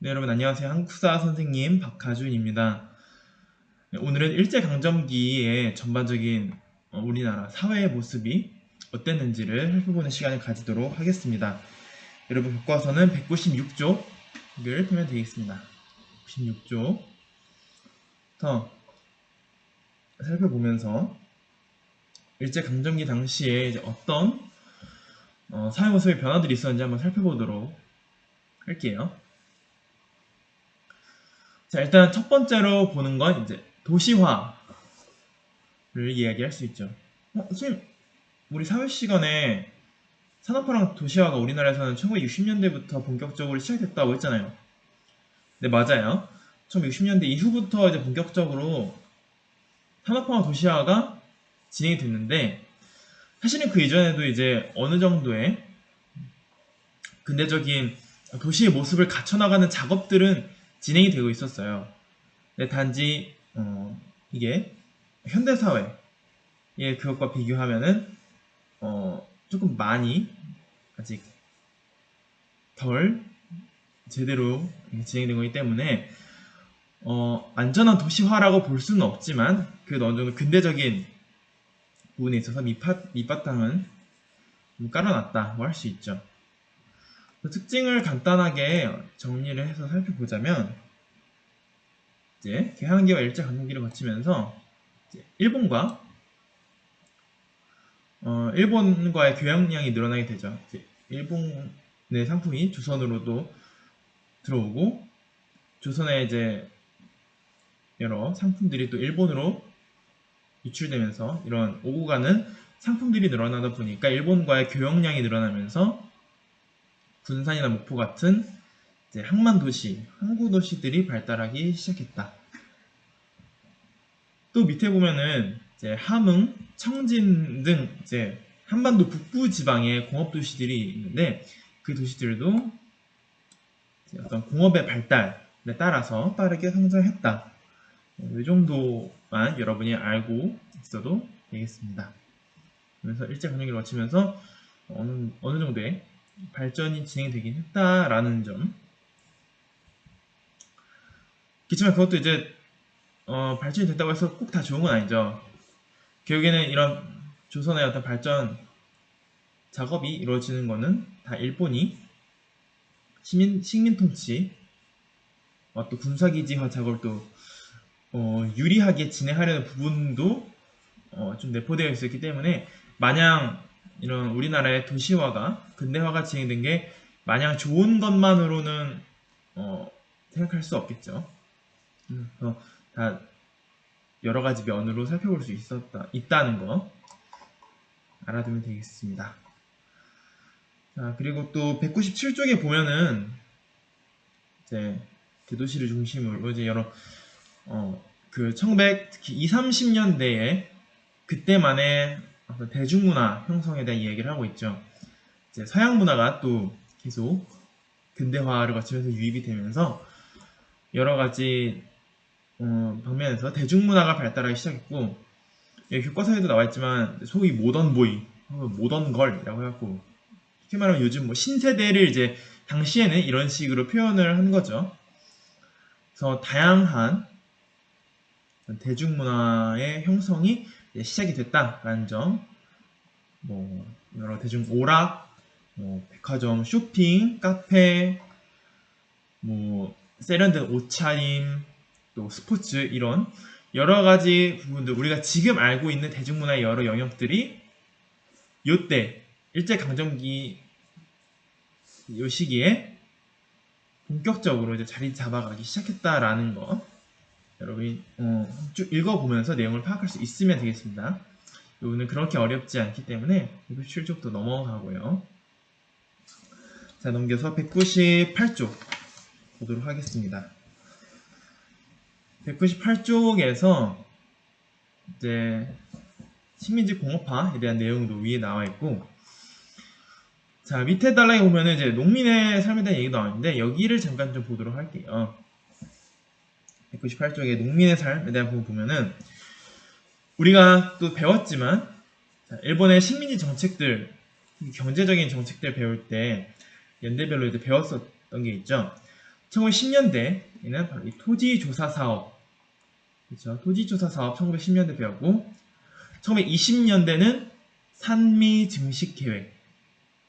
네, 여러분 안녕하세요. 한국사 선생님 박하준입니다. 네, 오늘은 일제강점기의 전반적인 우리나라 사회의 모습이 어땠는지를 살펴보는 시간을 가지도록 하겠습니다. 여러분 교과서는 196쪽을 펴면 되겠습니다. 196쪽부터 살펴보면서 일제강점기 당시에 이제 어떤 사회 모습의 변화들이 있었는지 한번 살펴보도록 할게요. 자, 일단 첫 번째로 보는 건 이제 도시화를 이야기할 수 있죠. 선생님, 우리 사회 시간에 산업화랑 도시화가 우리나라에서는 1960년대부터 본격적으로 시작됐다고 했잖아요. 네, 맞아요. 1960년대 이후부터 이제 본격적으로 산업화와 도시화가 진행이 됐는데, 사실은 그 이전에도 이제 어느 정도의 근대적인 도시의 모습을 갖춰나가는 작업들은 진행이 되고 있었어요. 네, 단지 이게 현대사회의 그것과 비교하면은 조금 많이 아직 덜 제대로 진행된 거기 때문에 안전한 도시화라고 볼 수는 없지만 그 어느 정도 근대적인 부분에 있어서 밑바탕은 좀 깔아놨다고 할 수 있죠. 그 특징을 간단하게 정리를 해서 살펴보자면 이제 개항기와 일제강점기를 거치면서 이제 일본과의 교역량이 늘어나게 되죠. 이제 일본의 상품이 조선으로도 들어오고 조선에 이제 여러 상품들이 또 일본으로 유출되면서 이런 오고 가는 상품들이 늘어나다 보니까 일본과의 교역량이 늘어나면서 군산이나 목포 같은 이제 항만 도시, 항구 도시들이 발달하기 시작했다. 또 밑에 보면은 이제 함흥, 청진 등 이제 한반도 북부 지방의 공업 도시들이 있는데 그 도시들도 어떤 공업의 발달에 따라서 빠르게 성장했다. 이 정도만 여러분이 알고 있어도 되겠습니다. 그래서 일제강점기를 거치면서 어느 정도의 발전이 진행되긴 했다라는 점. 그렇지만 그것도 이제 발전이 됐다고 해서 꼭 다 좋은 건 아니죠. 결국에는 이런 조선의 어떤 발전 작업이 이루어지는 거는 다 일본이 식민 통치, 또 군사기지화 작업을 또 유리하게 진행하려는 부분도 좀 내포되어 있었기 때문에 마냥 이런 우리나라의 도시화가 근대화가 진행된 게 마냥 좋은 것만으로는 생각할 수 없겠죠. 그래서 다 여러 가지 면으로 살펴볼 수 있다는 거 알아두면 되겠습니다. 자, 그리고 또 197쪽에 보면은 이제 대도시를 중심으로 이제 여러 그 1900, 특히 20, 30년대에 그때만의 대중문화 형성에 대한 이야기를 하고 있죠. 이제 서양 문화가 또 계속 근대화를 거치면서 유입이 되면서 여러 가지 방면에서 대중문화가 발달하기 시작했고, 교과서에도 나와 있지만 소위 모던보이, 모던걸이라고 해갖고 쉽게 말하면 요즘 뭐 신세대를 이제 당시에는 이런 식으로 표현을 한 거죠. 그래서 다양한 대중문화의 형성이 시작이 됐다라는 점, 뭐 여러 대중 오락, 뭐 백화점, 쇼핑, 카페, 뭐 세련된 옷차림, 또 스포츠 이런 여러 가지 부분들 우리가 지금 알고 있는 대중문화의 여러 영역들이 요때 일제강점기 요 시기에 본격적으로 이제 자리 잡아가기 시작했다라는 거 여러분이 쭉 읽어보면서 내용을 파악할 수 있으면 되겠습니다. 오늘 그렇게 어렵지 않기 때문에 197쪽도 넘어가고요. 자, 넘겨서 198쪽 보도록 하겠습니다. 198쪽에서 이제 식민지 공업화에 대한 내용도 위에 나와 있고, 자, 밑에 달락에 보면은 이제 농민의 삶에 대한 얘기도 나오는데 여기를 잠깐 좀 보도록 할게요. 198쪽에 농민의 삶에 대한 부분 보면은 우리가 또 배웠지만 일본의 식민지 정책들, 경제적인 정책들 배울 때 연대별로 이제 배웠었던 게 있죠. 1910년대에는 바로 이 토지조사 사업, 그렇죠? 토지조사 사업 1910년대 배웠고, 1920년대는 산미 증식 계획,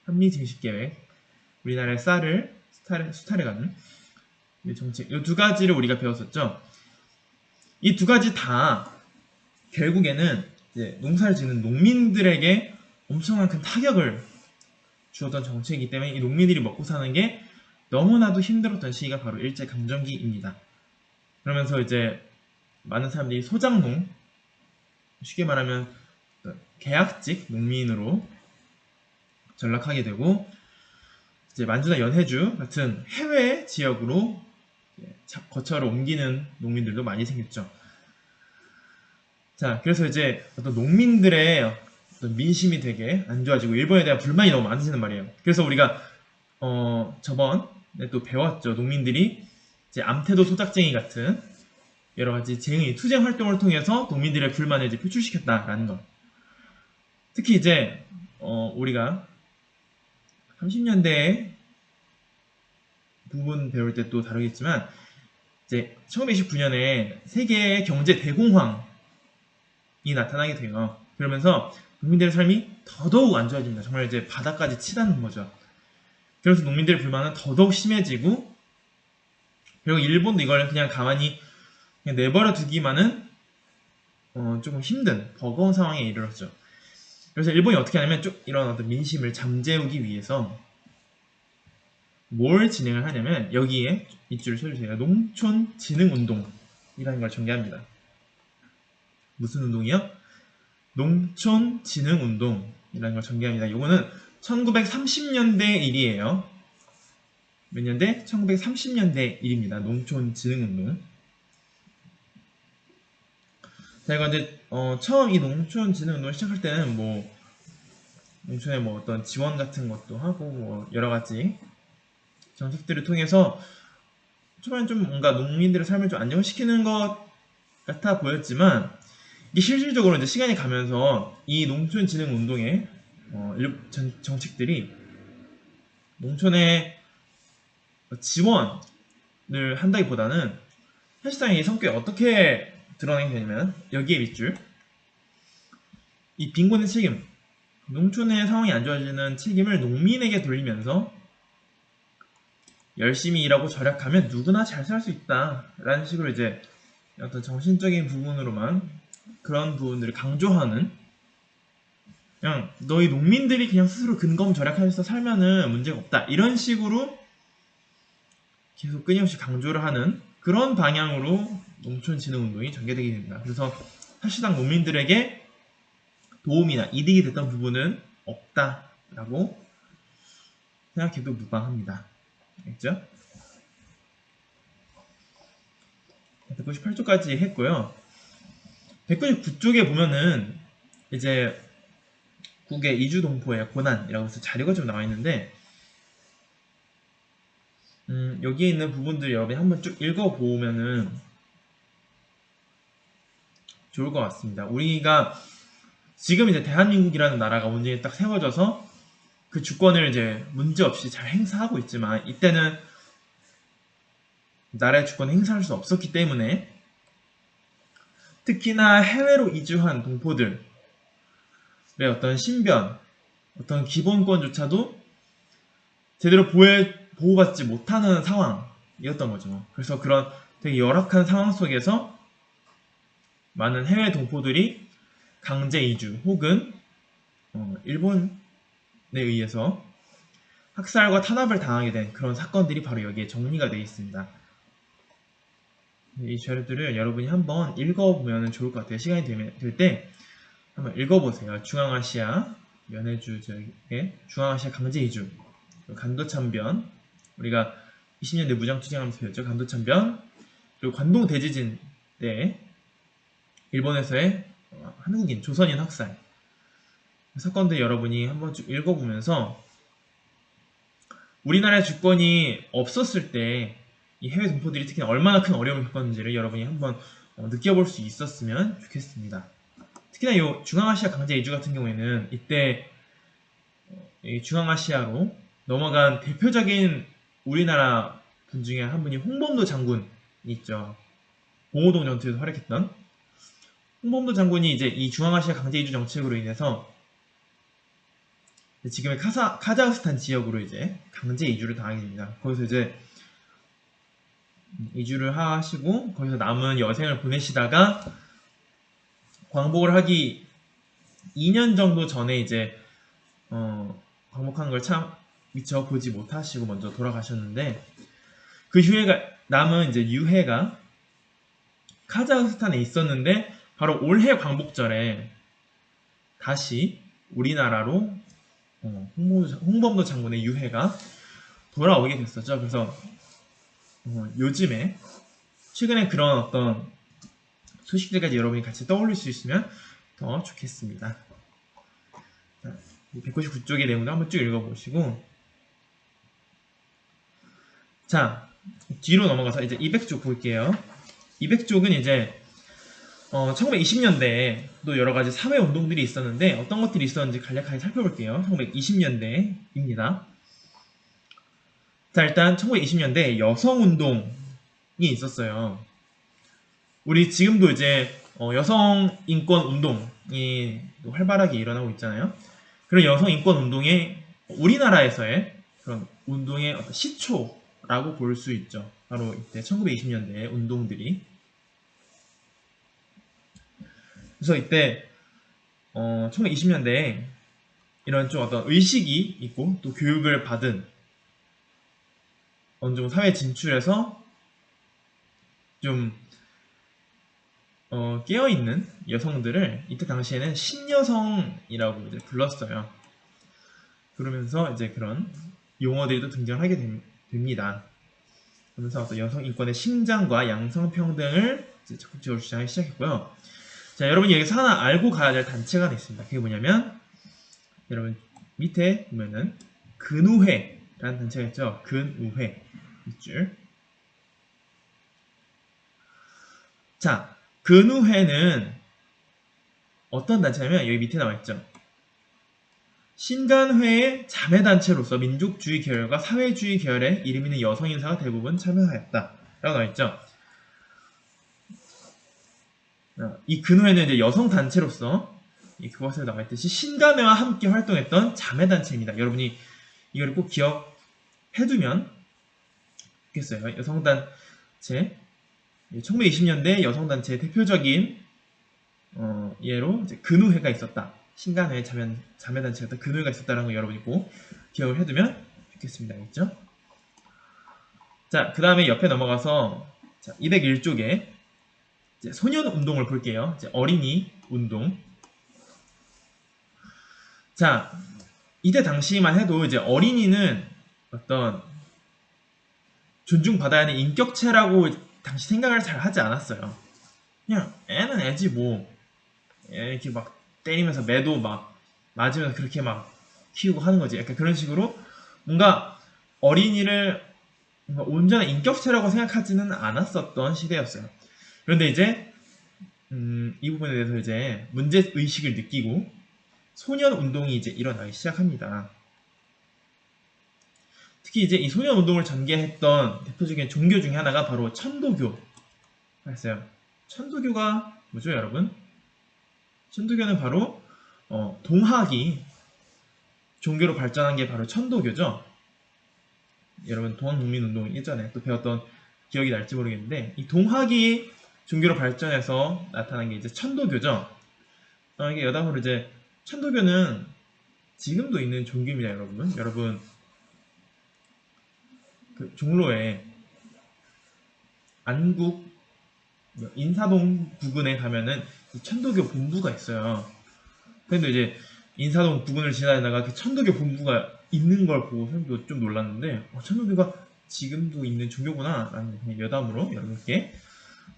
산미 증식 계획, 우리나라의 쌀을 수탈해가는 정책, 이 두 가지를 우리가 배웠었죠. 이 두 가지 다 결국에는 이제 농사를 짓는 농민들에게 엄청난 큰 타격을 주었던 정책이기 때문에 이 농민들이 먹고 사는 게 너무나도 힘들었던 시기가 바로 일제강점기입니다. 그러면서 이제 많은 사람들이 소작농, 쉽게 말하면 계약직 농민으로 전락하게 되고, 이제 만주나 연해주 같은 해외 지역으로 거처를 옮기는 농민들도 많이 생겼죠. 자, 그래서 이제 어떤 농민들의 어떤 민심이 되게 안 좋아지고 일본에 대한 불만이 너무 많으시는 말이에요. 그래서 우리가 저번에 또 배웠죠. 농민들이 이제 암태도 소작쟁이 같은 여러 가지 투쟁 활동을 통해서 농민들의 불만을 이제 표출시켰다라는 것. 특히 이제 우리가 30년대 부분 배울 때 또 다루겠지만, 이제 1929년에 세계 경제 대공황이 나타나게 돼요. 그러면서 농민들의 삶이 더더욱 안 좋아집니다. 정말 이제 바닥까지 치닫는 거죠. 그래서 농민들의 불만은 더더욱 심해지고, 그리고 일본도 이걸 그냥 가만히 그냥 내버려 두기만은 조금 힘든 버거운 상황에 이르렀죠. 그래서 일본이 어떻게 하냐면 이런 어떤 민심을 잠재우기 위해서 뭘 진행을 하냐면, 여기에 밑줄을 쳐주세요. 농촌진흥운동이라는 걸 전개합니다. 무슨 운동이요? 농촌진흥운동이라는 걸 전개합니다. 이거는 1930년대 일이에요. 몇 년대? 1930년대 일입니다. 농촌진흥운동. 자, 이거 이제 처음 이 농촌진흥운동을 시작할 때는 농촌에 어떤 지원 같은 것도 하고 여러 가지 정책들을 통해서 초반에 좀 뭔가 농민들의 삶을 좀 안정시키는 것 같아 보였지만, 이게 실질적으로 이제 시간이 가면서 이 농촌진흥운동의 정책들이 농촌에 지원을 한다기보다는 사실상 이 성격이 어떻게 드러나게 되냐면, 여기에 밑줄, 이 빈곤의 책임, 농촌의 상황이 안 좋아지는 책임을 농민에게 돌리면서 열심히 일하고 절약하면 누구나 잘 살 수 있다 라는 식으로 이제 어떤 정신적인 부분으로만 그런 부분들을 강조하는, 그냥 너희 농민들이 그냥 스스로 근검 절약하면서 살면은 문제가 없다, 이런 식으로 계속 끊임없이 강조를 하는 그런 방향으로 농촌진흥운동이 전개되게 됩니다. 그래서 사실상 농민들에게 도움이나 이득이 됐던 부분은 없다라고 생각해도 무방합니다. 알겠죠? 198쪽까지 했고요. 199쪽에 보면은 이제 국의 이주동포의 고난이라고 해서 자료가 좀 나와 있는데, 여기에 있는 부분들 여러분이 한번 쭉 읽어보면은 좋을 것 같습니다. 우리가 지금 이제 대한민국이라는 나라가 온전히 딱 세워져서 그 주권을 이제 문제없이 잘 행사하고 있지만, 이때는 나라의 주권을 행사할 수 없었기 때문에 특히나 해외로 이주한 동포들의 어떤 신변, 어떤 기본권조차도 제대로 보호받지 못하는 상황이었던 거죠. 그래서 그런 되게 열악한 상황 속에서 많은 해외 동포들이 강제 이주 혹은 일본에 의해서 학살과 탄압을 당하게 된 그런 사건들이 바로 여기에 정리가 되어 있습니다. 이 자료들을 여러분이 한번 읽어보면 좋을 것 같아요. 시간이 될 때 한번 읽어보세요. 중앙아시아 연해주 지역의 중앙아시아 강제 이주, 간도참변, 우리가 20년대 무장투쟁하면서 배웠죠. 간도참변, 그리고 관동 대지진 때 일본에서의 한국인, 조선인 학살 사건들 여러분이 한번 쭉 읽어보면서 우리나라의 주권이 없었을 때 이 해외 동포들이 특히 얼마나 큰 어려움을 겪었는지를 여러분이 한번 느껴볼 수 있었으면 좋겠습니다. 특히나 이 중앙아시아 강제 이주 같은 경우에는 이때 중앙아시아로 넘어간 대표적인 우리나라 분 중에 한 분이 홍범도 장군이 있죠. 봉오동 전투에서 활약했던 홍범도 장군이 이제 이 중앙아시아 강제 이주 정책으로 인해서 지금의 카자흐스탄 지역으로 이제 강제 이주를 당하게 됩니다. 거기서 이제 이주를 하시고 거기서 남은 여생을 보내시다가 광복을 하기 2년 정도 전에 이제 광복한 걸 참 미처 보지 못하시고 먼저 돌아가셨는데, 그 후에가 남은 이제 유해가 카자흐스탄에 있었는데 바로 올해 광복절에 다시 우리나라로 홍범도 장군의 유해가 돌아오게 됐었죠. 그래서 요즘에 최근에 그런 어떤 소식들까지 여러분이 같이 떠올릴 수 있으면 더 좋겠습니다. 199쪽의 내용도 한번 쭉 읽어보시고, 자, 뒤로 넘어가서 이제 200쪽 볼게요. 200쪽은 이제 1920년대에 또 여러 가지 사회 운동들이 있었는데 어떤 것들이 있었는지 간략하게 살펴볼게요. 1920년대입니다. 자, 일단 1920년대 여성 운동이 있었어요. 우리 지금도 이제 여성 인권 운동이 활발하게 일어나고 있잖아요. 그런 여성 인권 운동에 우리나라에서의 그런 운동의 어떤 시초라고 볼 수 있죠. 바로 이때 1920년대의 운동들이. 그래서 이때 1920년대에 이런 좀 어떤 의식이 있고 또 교육을 받은 어느 정도 사회 진출해서 좀 깨어있는 여성들을 이때 당시에는 신여성이라고 이제 불렀어요. 그러면서 이제 그런 용어들이 또 등장하게 됩니다. 그러면서 어떤 여성 인권의 심장과 양성평등을 이제 적극적으로 주장하기 시작했고요. 자, 여러분이 여기서 하나 알고 가야 될 단체가 하나 있습니다. 그게 뭐냐면, 여러분 밑에 보면은 근우회라는 단체가 있죠. 근우회 밑줄. 자, 근우회는 어떤 단체냐면 여기 밑에 나와있죠. 신간회의 자매단체로서 민족주의 계열과 사회주의 계열의 이름 있는 여성 인사가 대부분 참여하였다 라고 나와있죠. 이 근우회는 이제 여성 단체로서 그것에 나와있듯이 신간회와 함께 활동했던 자매단체입니다. 여러분이 이걸 꼭 기억해두면 좋겠어요. 여성단체, 1920년대 여성단체의 대표적인 예로 이제 근우회가 있었다. 신간회 자매단체였던 근우회가 있었다는 거 여러분이 꼭 기억을 해두면 좋겠습니다. 알겠죠? 자, 그 다음에 옆에 넘어가서 201쪽에 소년 운동을 볼게요. 이제 어린이 운동. 자, 이때 당시만 해도 이제 어린이는 어떤 존중받아야 하는 인격체라고 당시 생각을 잘 하지 않았어요. 그냥 애는 애지 뭐 이렇게 막 때리면서 매도 막 맞으면서 그렇게 막 키우고 하는 거지. 약간 그런 식으로 뭔가 어린이를 뭔가 온전한 인격체라고 생각하지는 않았었던 시대였어요. 그런데 이제 이 부분에 대해서 이제 문제 의식을 느끼고 소년 운동이 이제 일어나기 시작합니다. 특히 이제 이 소년 운동을 전개했던 대표적인 종교 중에 하나가 바로 천도교였어요. 천도교가 뭐죠, 여러분? 천도교는 바로 동학이 종교로 발전한 게 바로 천도교죠. 여러분 동학농민운동 예전에 또 배웠던 기억이 날지 모르겠는데, 이 동학이 종교로 발전해서 나타난 게 이제 천도교죠. 이게 여담으로 이제 천도교는 지금도 있는 종교입니다, 여러분. 여러분 그 종로에 안국 인사동 부근에 가면은 이 천도교 본부가 있어요. 근데 이제 인사동 부근을 지나다가 그 천도교 본부가 있는 걸 보고 사람도 좀 놀랐는데, 천도교가 지금도 있는 종교구나 라는 그냥 여담으로 여러분께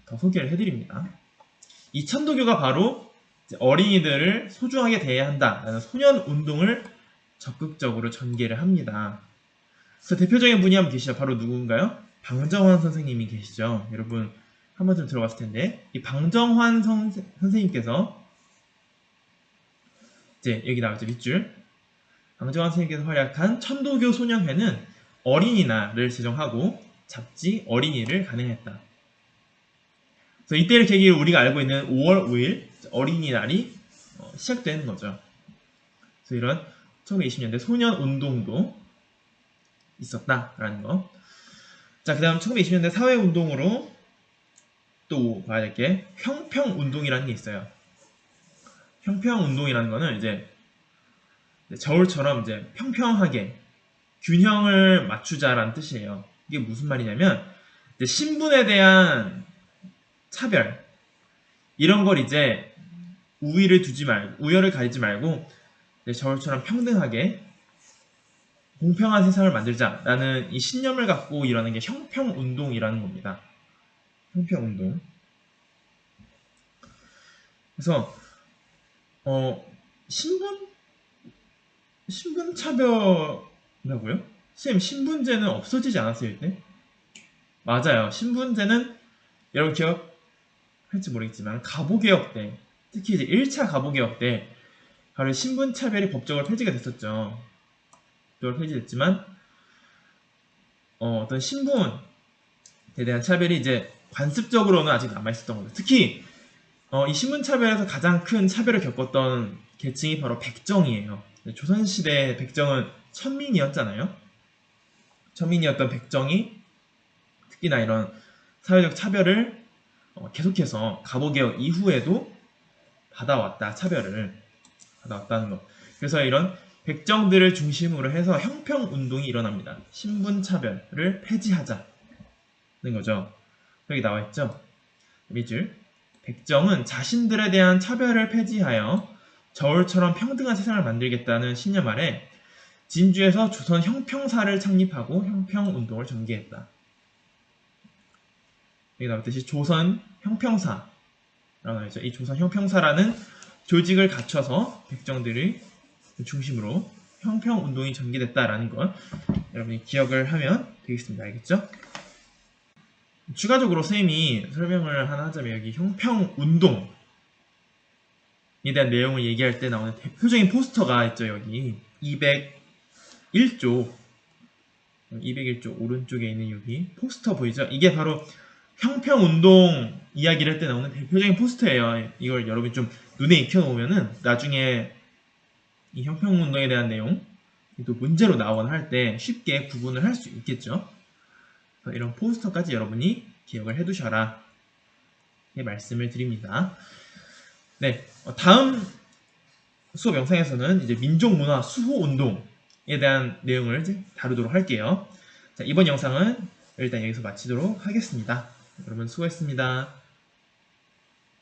더 소개를 해드립니다. 이 천도교가 바로 어린이들을 소중하게 대해야 한다라는 소년 운동을 적극적으로 전개를 합니다. 그래서 대표적인 분이 한분 계시죠. 바로 누군가요? 방정환 선생님이 계시죠. 여러분 한 번쯤 들어봤을 텐데, 이 방정환 선생님께서 이제 여기 나오죠, 밑줄. 방정환 선생님께서 활약한 천도교 소년회는 어린이날을 제정하고 잡지, 어린이를 가능했다. 그래서 이때를 계기로 우리가 알고 있는 5월 5일 어린이날이 시작되는 거죠. 그래서 이런 1920년대 소년 운동도 있었다라는 거. 자, 그 다음 1920년대 사회운동으로 또 봐야 될 게 형평운동이라는 게 있어요. 형평운동이라는 거는 이제 저울처럼 이제 평평하게 균형을 맞추자라는 뜻이에요. 이게 무슨 말이냐면 이제 신분에 대한 차별 이런 걸 이제 우열을 가리지 말고 저울처럼 평등하게 공평한 세상을 만들자라는 이 신념을 갖고 일어나는 게 형평운동이라는 겁니다. 형평운동. 그래서 신분 차별이라고요? 쌤, 신분제는 없어지지 않았어요, 이때? 맞아요. 신분제는 여러분 기억할지 모르겠지만 갑오개혁 때, 특히 이제 1차 갑오개혁 때 바로 신분차별이 법적으로 폐지가 됐었죠. 법적으로 폐지됐지만 어떤 신분에 대한 차별이 이제 관습적으로는 아직 남아있었던 거죠. 특히 이 신분차별에서 가장 큰 차별을 겪었던 계층이 바로 백정이에요. 조선시대 백정은 천민이었잖아요. 천민이었던 백정이 특히나 이런 사회적 차별을 계속해서 갑오개혁 이후에도 차별을 받아왔다는 것. 그래서 이런 백정들을 중심으로 해서 형평운동이 일어납니다. 신분차별을 폐지하자는 거죠. 여기 나와있죠. 밑줄. 백정은 자신들에 대한 차별을 폐지하여 저울처럼 평등한 세상을 만들겠다는 신념 아래 진주에서 조선 형평사를 창립하고 형평운동을 전개했다. 여기 나왔듯이 조선 형평사라고 나와있죠. 이 조선 형평사라는 조직을 갖춰서 백정들을 중심으로 형평운동이 전개됐다라는 것 여러분이 기억을 하면 되겠습니다. 알겠죠? 추가적으로 선생님이 설명을 하나 하자면 여기 형평운동에 대한 내용을 얘기할 때 나오는 대표적인 포스터가 있죠. 여기 201조 오른쪽에 있는 여기 포스터 보이죠? 이게 바로 형평운동 이야기를 할 때 나오는 대표적인 포스터예요. 이걸 여러분이 좀 눈에 익혀놓으면은 나중에 이 형평운동에 대한 내용 또 문제로 나오거나 할 때 쉽게 구분을 할 수 있겠죠. 이런 포스터까지 여러분이 기억을 해두셔라 말씀을 드립니다. 네, 다음 수업 영상에서는 이제 민족문화 수호운동에 대한 내용을 이제 다루도록 할게요. 자, 이번 영상은 일단 여기서 마치도록 하겠습니다. 여러분 수고했습니다.